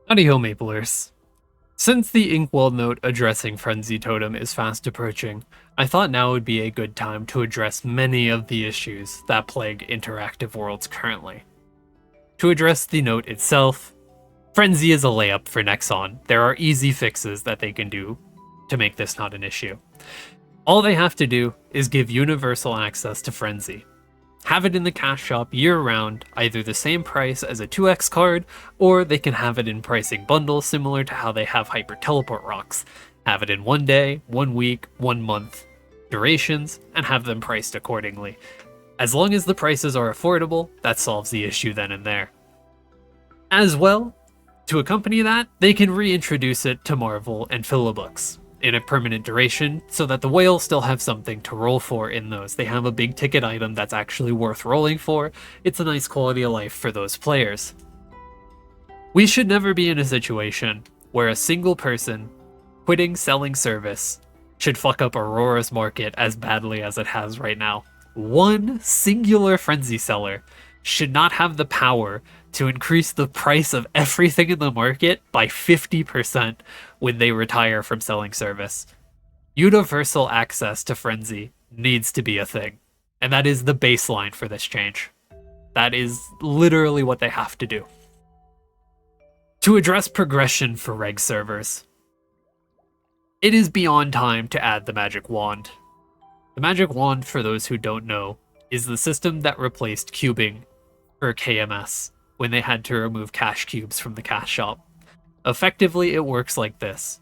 Howdy-ho, Maplers. Since the Inkwell note addressing Frenzy Totem is fast approaching, I thought now would be a good time to address many of the issues that plague interactive worlds currently. To address the note itself, Frenzy is a layup for Nexon. There are easy fixes that they can do to make this not an issue. All they have to do is give universal access to Frenzy. Have it in the cash shop year-round, either the same price as a 2x card, or they can have it in pricing bundles similar to how they have Hyper Teleport Rocks. Have it in 1 day, 1 week, 1 month durations, and have them priced accordingly. As long as the prices are affordable, that solves the issue then and there. As well, to accompany that, they can reintroduce it to Marvel and Philibooks in a permanent duration so that the whales still have something to roll for in those. They have a big ticket item that's actually worth rolling for. It's a nice quality of life for those players. We should never be in a situation where a single person quitting selling service should fuck up Aurora's market as badly as it has right now. One singular Frenzy seller should not have the power to increase the price of everything in the market by 50% when they retire from selling service. Universal access to Frenzy needs to be a thing, and that is the baseline for this change. That is literally what they have to do. To address progression for reg servers, it is beyond time to add the Magic Wand. The Magic Wand, for those who don't know, is the system that replaced cubing for KMS when they had to remove cash cubes from the cash shop. Effectively, it works like this.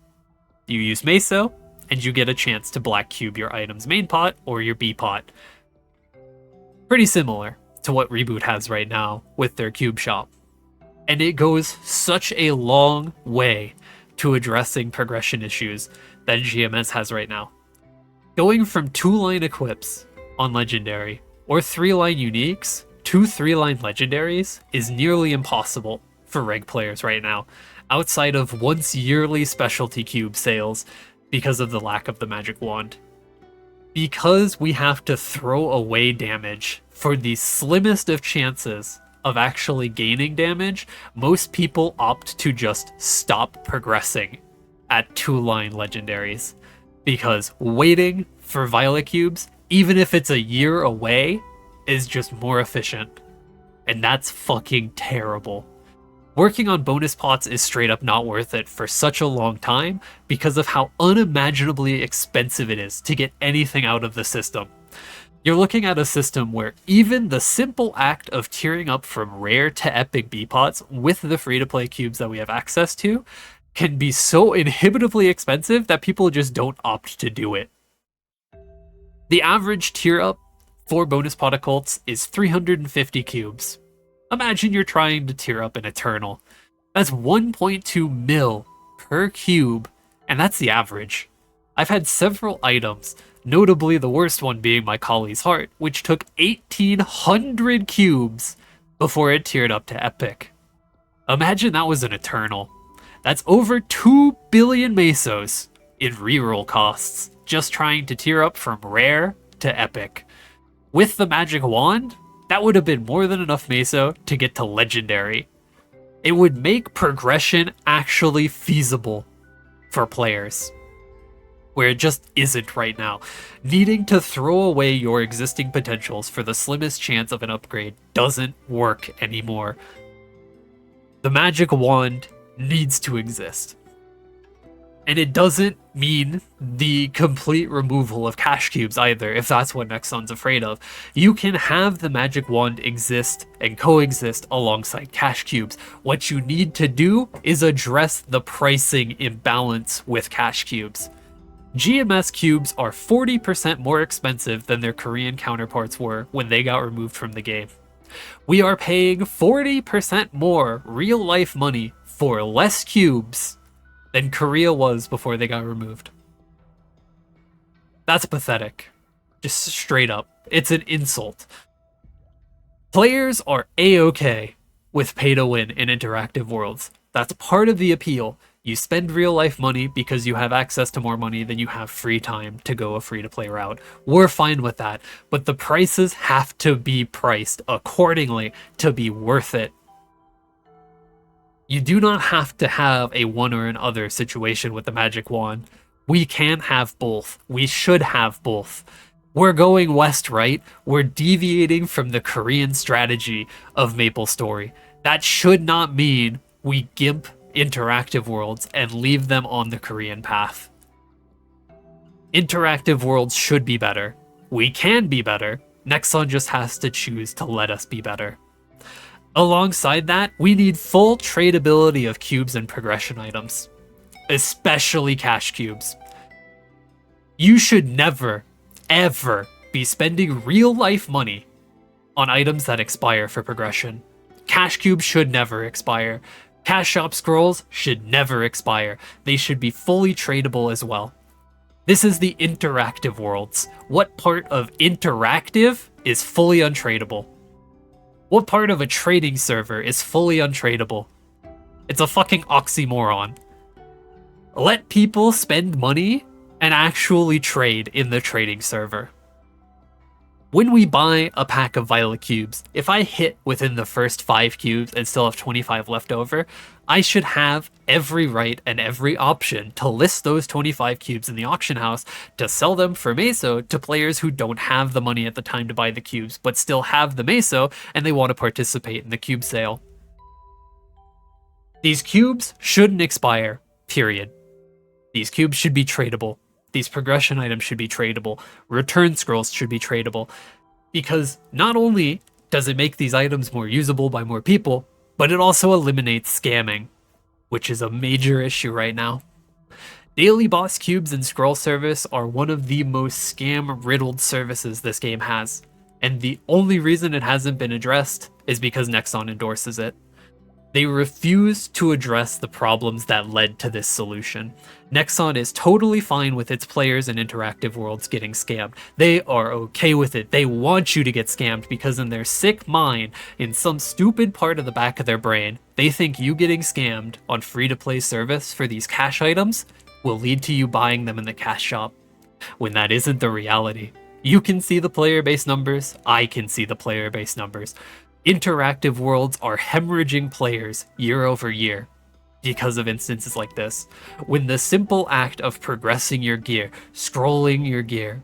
You use Meso, and you get a chance to black cube your item's main pot or your B pot. Pretty similar to what Reboot has right now with their cube shop. And it goes such a long way to addressing progression issues that GMS has right now. Going from 2-line equips on Legendary or 3-line uniques to 3-line legendaries is nearly impossible for reg players right now, outside of once yearly specialty cube sales because of the lack of the Magic Wand. Because we have to throw away damage for the slimmest of chances of actually gaining damage, most people opt to just stop progressing at 2-line legendaries. Because waiting for Violet cubes, even if it's a year away, is just more efficient. And that's fucking terrible. Working on bonus pots is straight up not worth it for such a long time because of how unimaginably expensive it is to get anything out of the system. You're looking at a system where even the simple act of tiering up from rare to epic B pots with the free-to-play cubes that we have access to can be so inhibitively expensive that people just don't opt to do it. The average tier up for bonus pot occults is 350 cubes. Imagine you're trying to tier up an Eternal. That's 1.2 mil per cube, and that's the average. I've had several items, notably the worst one being my Kali's Heart, which took 1,800 cubes before it tiered up to epic. Imagine that was an Eternal. That's over 2 billion mesos in reroll costs, just trying to tier up from rare to epic. With the Magic Wand, that would have been more than enough meso to get to legendary. It would make progression actually feasible for players, where it just isn't right now. Needing to throw away your existing potentials for the slimmest chance of an upgrade doesn't work anymore. The Magic Wand needs to exist. And it doesn't mean the complete removal of cash cubes either, if that's what Nexon's afraid of. You can have the Magic Wand exist and coexist alongside cash cubes. What you need to do is address the pricing imbalance with cash cubes. GMS cubes are 40% more expensive than their Korean counterparts were when they got removed from the game. We are paying 40% more real-life money for less cubes than Korea was before they got removed. That's pathetic. Just straight up. It's an insult. Players are a-okay with pay to win in interactive worlds. That's part of the appeal. You spend real life money because you have access to more money than you have free time to go a free to play route. We're fine with that, but the prices have to be priced accordingly to be worth it. You do not have to have a one or an other situation with the magic wand. We can have both. We should have both. We're going west, right? We're deviating from the Korean strategy of MapleStory. That should not mean we gimp interactive worlds and leave them on the Korean path. Interactive worlds should be better. We can be better. Nexon just has to choose to let us be better. Alongside that, we need full tradability of cubes and progression items, especially cash cubes. You should never, ever be spending real life money on items that expire for progression. Cash cubes should never expire. Cash shop scrolls should never expire. They should be fully tradable as well. This is the interactive worlds. What part of interactive is fully untradeable? What part of a trading server is fully untradeable? It's a fucking oxymoron. Let people spend money and actually trade in the trading server. When we buy a pack of Violet cubes, if I hit within the first 5 cubes and still have 25 left over, I should have every right and every option to list those 25 cubes in the auction house to sell them for meso to players who don't have the money at the time to buy the cubes, but still have the meso and they want to participate in the cube sale. These cubes shouldn't expire, period. These cubes should be tradable. These progression items should be tradable. Return scrolls should be tradable. Because not only does it make these items more usable by more people, but it also eliminates scamming, which is a major issue right now. Daily boss cubes and scroll service are one of the most scam-riddled services this game has, and the only reason it hasn't been addressed is because Nexon endorses it. They refuse to address the problems that led to this solution. Nexon is totally fine with its players in interactive worlds getting scammed. They are okay with it. They want you to get scammed because in their sick mind, in some stupid part of the back of their brain, they think you getting scammed on free-to-play service for these cash items will lead to you buying them in the cash shop, when that isn't the reality. You can see the player base numbers, I can see the player base numbers. Interactive worlds are hemorrhaging players year over year because of instances like this. When the simple act of progressing your gear, scrolling your gear,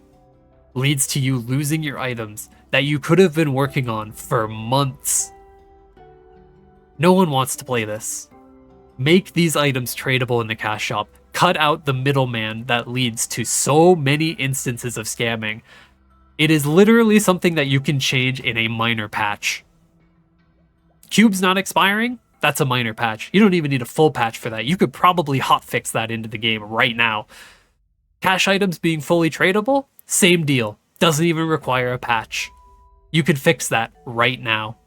leads to you losing your items that you could have been working on for months. No one wants to play this. Make these items tradable in the cash shop. Cut out the middleman that leads to so many instances of scamming. It is literally something that you can change in a minor patch. Cubes not expiring? That's a minor patch. You don't even need a full patch for that. You could probably hotfix that into the game right now. Cash items being fully tradable? Same deal. Doesn't even require a patch. You could fix that right now.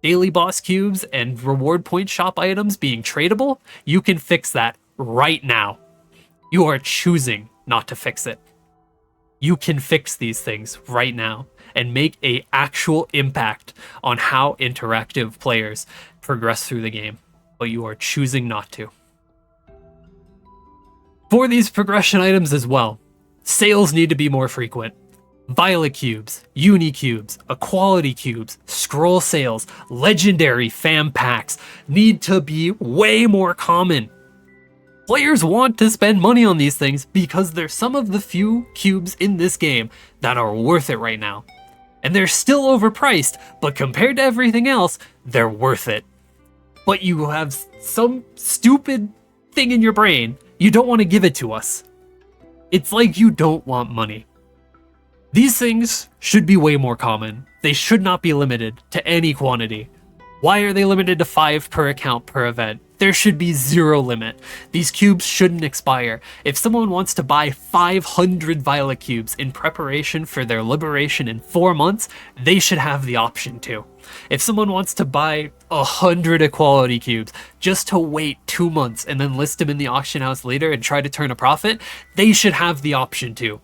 Daily boss cubes and reward point shop items being tradable? You can fix that right now. You are choosing not to fix it. You can fix these things right now and make an actual impact on how interactive players progress through the game, but you are choosing not to. For these progression items as well, sales need to be more frequent. Violet cubes, uni cubes, equality cubes, scroll sales, legendary fam packs need to be way more common. Players want to spend money on these things because they're some of the few cubes in this game that are worth it right now. And they're still overpriced, but compared to everything else, they're worth it. But you have some stupid thing in your brain, you don't want to give it to us. It's like you don't want money. These things should be way more common. They should not be limited to any quantity. Why are they limited to 5 per account per event? There should be 0 limit. These cubes shouldn't expire. If someone wants to buy 500 Violet cubes in preparation for their liberation in 4 months, they should have the option to. If someone wants to buy 100 equality cubes just to wait 2 months and then list them in the auction house later and try to turn a profit, they should have the option to.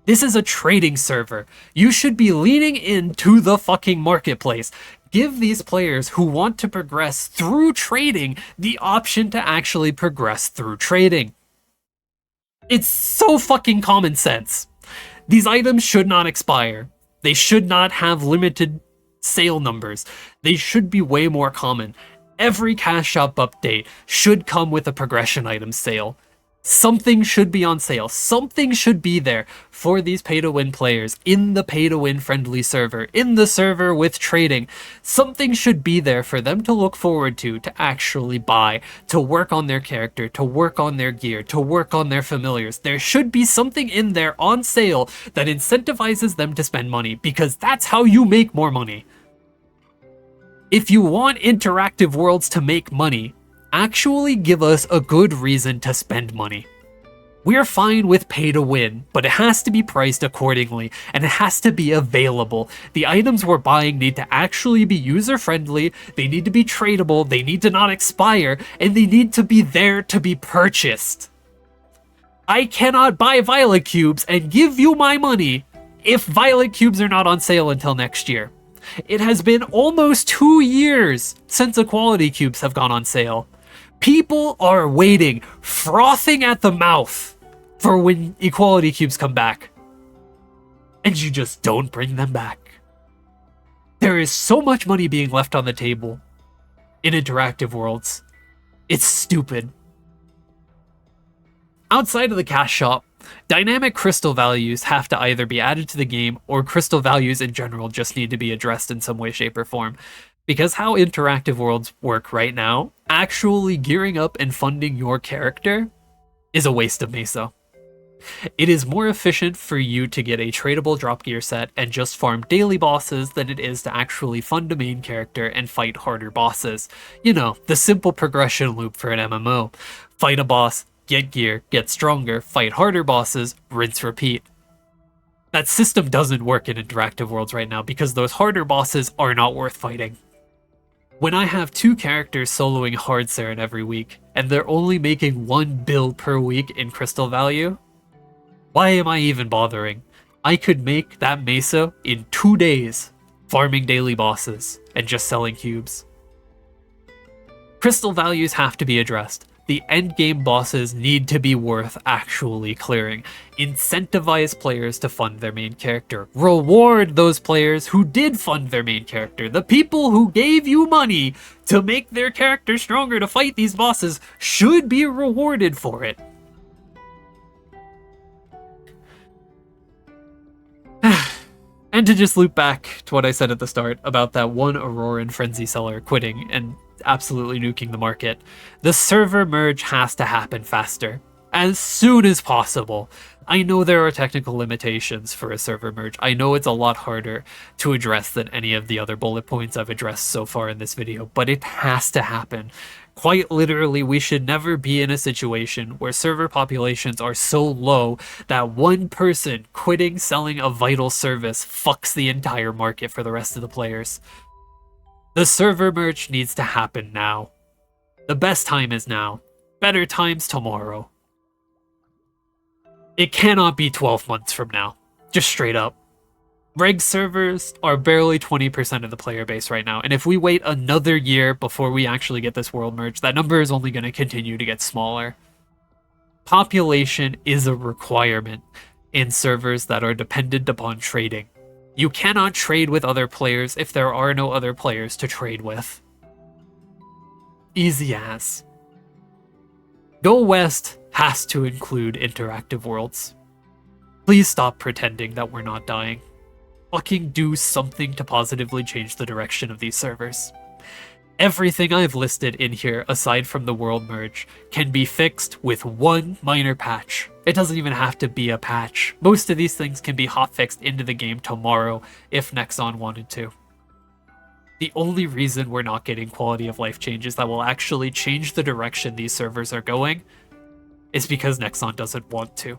This is a trading server. You should be leaning into the fucking marketplace. Give these players who want to progress through trading the option to actually progress through trading. It's so fucking common sense. These items should not expire. They should not have limited sale numbers. They should be way more common. Every cash shop update should come with a progression item sale. Something should be on sale. Something should be there for these pay-to-win players in the pay-to-win friendly server, in the server with trading. Something should be there for them to look forward to actually buy, to work on their character, to work on their gear, to work on their familiars. There should be something in there on sale that incentivizes them to spend money, because that's how you make more money. If you want interactive worlds to make money, actually give us a good reason to spend money. We're fine with pay to win, but it has to be priced accordingly, and it has to be available. The items we're buying need to actually be user-friendly, they need to be tradable, they need to not expire, and they need to be there to be purchased. I cannot buy Violet Cubes and give you my money if Violet Cubes are not on sale until next year. It has been almost 2 years since Equality Cubes have gone on sale. People are waiting, frothing at the mouth for when Equality Cubes come back. And you just don't bring them back. There is so much money being left on the table in interactive worlds. It's stupid. Outside of the cash shop, dynamic crystal values have to either be added to the game, or crystal values in general just need to be addressed in some way, shape, or form. Because how interactive worlds work right now, actually gearing up and funding your character is a waste of Mesa. It is more efficient for you to get a tradable drop gear set and just farm daily bosses than it is to actually fund a main character and fight harder bosses. You know, the simple progression loop for an MMO. Fight a boss, get gear, get stronger, fight harder bosses, rinse, repeat. That system doesn't work in interactive worlds right now because those harder bosses are not worth fighting. When I have 2 characters soloing Hard Saren every week, and they're only making 1 bill per week in crystal value, why am I even bothering? I could make that Mesa in 2 days, farming daily bosses, and just selling cubes. Crystal values have to be addressed. The endgame bosses need to be worth actually clearing. Incentivize players to fund their main character. Reward those players who did fund their main character. The people who gave you money to make their character stronger to fight these bosses should be rewarded for it. And to just loop back to what I said at the start about that one Auroran Frenzy seller quitting and absolutely nuking the market, the server merge has to happen faster, as soon as possible. I know there are technical limitations for a server merge. I know it's a lot harder to address than any of the other bullet points I've addressed so far in this video, but it has to happen. Quite literally, we should never be in a situation where server populations are so low that one person quitting selling a vital service fucks the entire market for the rest of the players. The server merge needs to happen now. The best time is now. Better times tomorrow. It cannot be 12 months from now. Just straight up. Reg servers are barely 20% of the player base right now, and if we wait another year before we actually get this world merge, that number is only going to continue to get smaller. Population is a requirement in servers that are dependent upon trading. You cannot trade with other players if there are no other players to trade with. Easy as. Go West has to include interactive worlds. Please stop pretending that we're not dying. Fucking do something to positively change the direction of these servers. Everything I've listed in here, aside from the world merge, can be fixed with one minor patch. It doesn't even have to be a patch. Most of these things can be hotfixed into the game tomorrow if Nexon wanted to. The only reason we're not getting quality of life changes that will actually change the direction these servers are going is because Nexon doesn't want to.